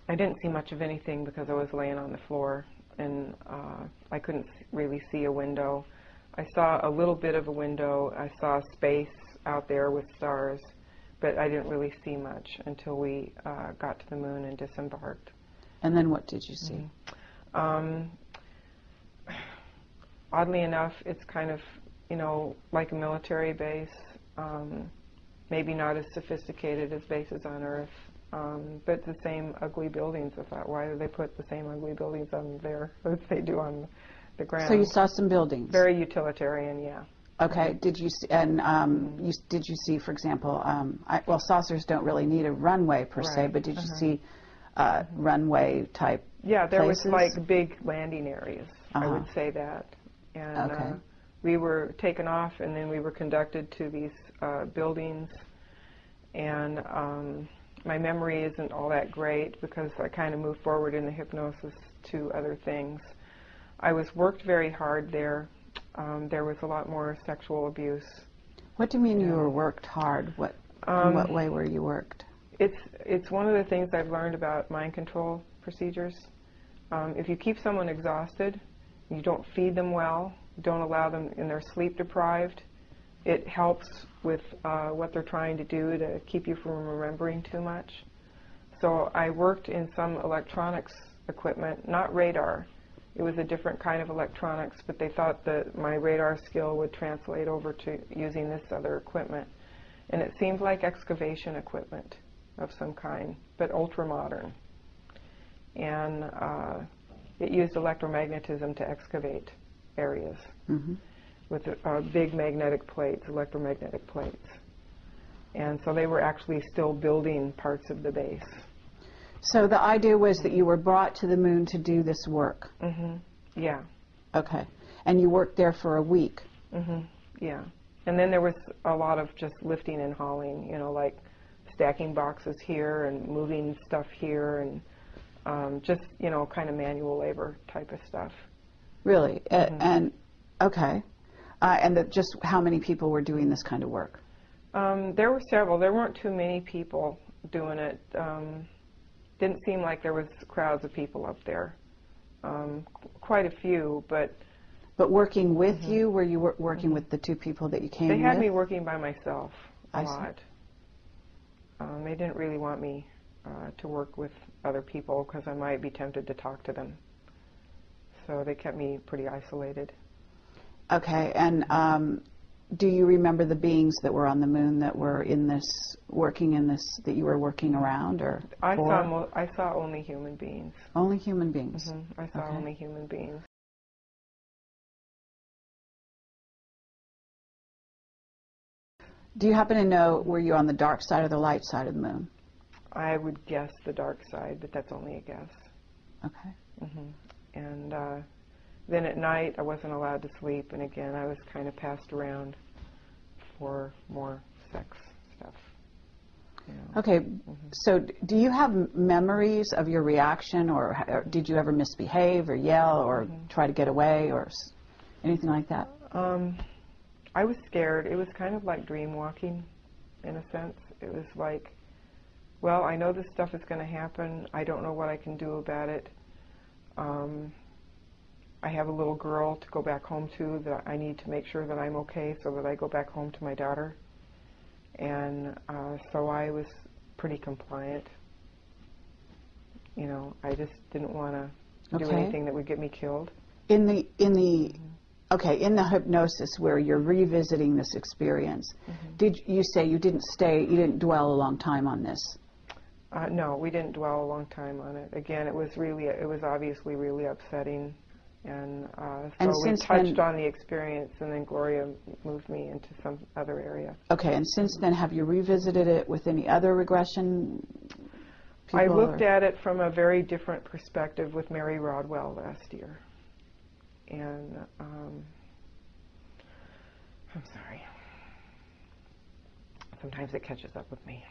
I didn't see much of anything because I was laying on the floor, and I couldn't really see a window. I saw a little bit of a window. I saw space out there with stars, but I didn't really see much until we got to the moon and disembarked. And then what did you see? Oddly enough, it's kind of, you know, like a military base, maybe not as sophisticated as bases on Earth, but the same ugly buildings. I thought, why do they put the same ugly buildings on there as they do on the ground? So you saw some buildings? Very utilitarian, yeah. Okay. Did you see, and did you see, for example, well, saucers don't really need a runway per se, but did you see runway type Yeah, there places? was like big landing areas, I would say that. And we were taken off, and then we were conducted to these buildings, and my memory isn't all that great because I kind of moved forward in the hypnosis to other things. I was worked very hard there. There was a lot more sexual abuse. What do you mean you were worked hard? In what way were you worked? It's one of the things I've learned about mind control procedures. If you keep someone exhausted, you don't feed them well, don't allow them, and they're sleep deprived, it helps with what they're trying to do to keep you from remembering too much. So I worked in some electronics equipment, not radar. It was a different kind of electronics, but they thought that my radar skill would translate over to using this other equipment. And it seemed like excavation equipment of some kind, but ultra-modern. And it used electromagnetism to excavate areas with big magnetic plates, electromagnetic plates. And so they were actually still building parts of the base. So the idea was that you were brought to the moon to do this work? Yeah. Okay. And you worked there for a week? Yeah. And then there was a lot of just lifting and hauling, you know, like stacking boxes here and moving stuff here, and just, you know, kind of manual labor type of stuff. Really? And, okay. And just how many people were doing this kind of work? There were several. There weren't too many people doing it. Didn't seem like there was crowds of people up there. Quite a few, but... But working with you? Were you working with the two people that you came with? They had me working by myself a I lot. They didn't really want me to work with other people because I might be tempted to talk to them. So they kept me pretty isolated. Okay, and do you remember the beings that were on the moon that were in this, working in this, that you were working around, or I saw only human beings. Only human beings? I saw only human beings. Do you happen to know, were you on the dark side or the light side of the moon? I would guess the dark side, but that's only a guess. Okay. And then at night I wasn't allowed to sleep, and again I was kind of passed around for more sex stuff. You know. Okay, so do you have memories of your reaction, or did you ever misbehave or yell or try to get away or anything like that? I was scared. It was kind of like dream walking in a sense. It was like, well, I know this stuff is going to happen. I don't know what I can do about it. I have a little girl to go back home to that I need to make sure that I'm okay so that I go back home to my daughter. And so I was pretty compliant. You know, I just didn't want to do anything that would get me killed. In the hypnosis where you're revisiting this experience, did you say you didn't dwell a long time on this? No, we didn't dwell a long time on it. Again, it was obviously really upsetting. And so we touched on the experience, and then Gloria moved me into some other area. Okay, and since then, have you revisited it with any other regression people? I looked at it from a very different perspective with Mary Rodwell last year. And I'm sorry. Sometimes it catches up with me.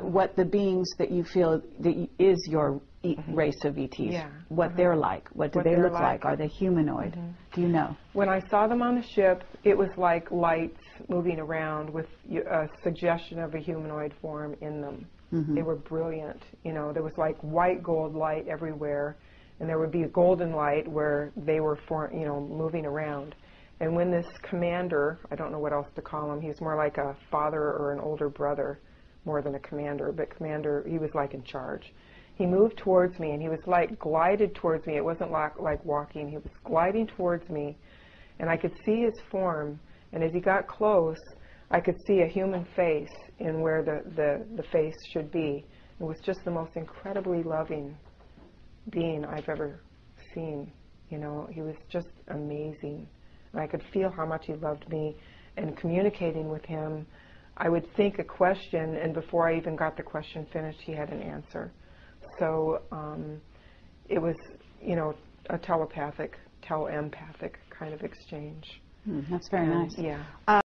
what the beings that you feel is your race of ETs, what they're like, what do they look like, are they humanoid, do you know? When I saw them on the ship, it was like lights moving around with a suggestion of a humanoid form in them. They were brilliant, you know, there was like white gold light everywhere, and there would be a golden light where they were, you know, moving around. And when this commander, I don't know what else to call him, he's more like a father or an older brother, more than a commander, but commander, he was like in charge. He moved towards me, and he was like glided towards me. It wasn't like walking, he was gliding towards me, and I could see his form, and as he got close, I could see a human face in where the face should be. It was just the most incredibly loving being I've ever seen. You know, he was just amazing. And I could feel how much he loved me. And communicating with him, I would think a question, and before I even got the question finished, he had an answer. So it was, you know, a telepathic, telepathic kind of exchange. That's very nice. Yeah.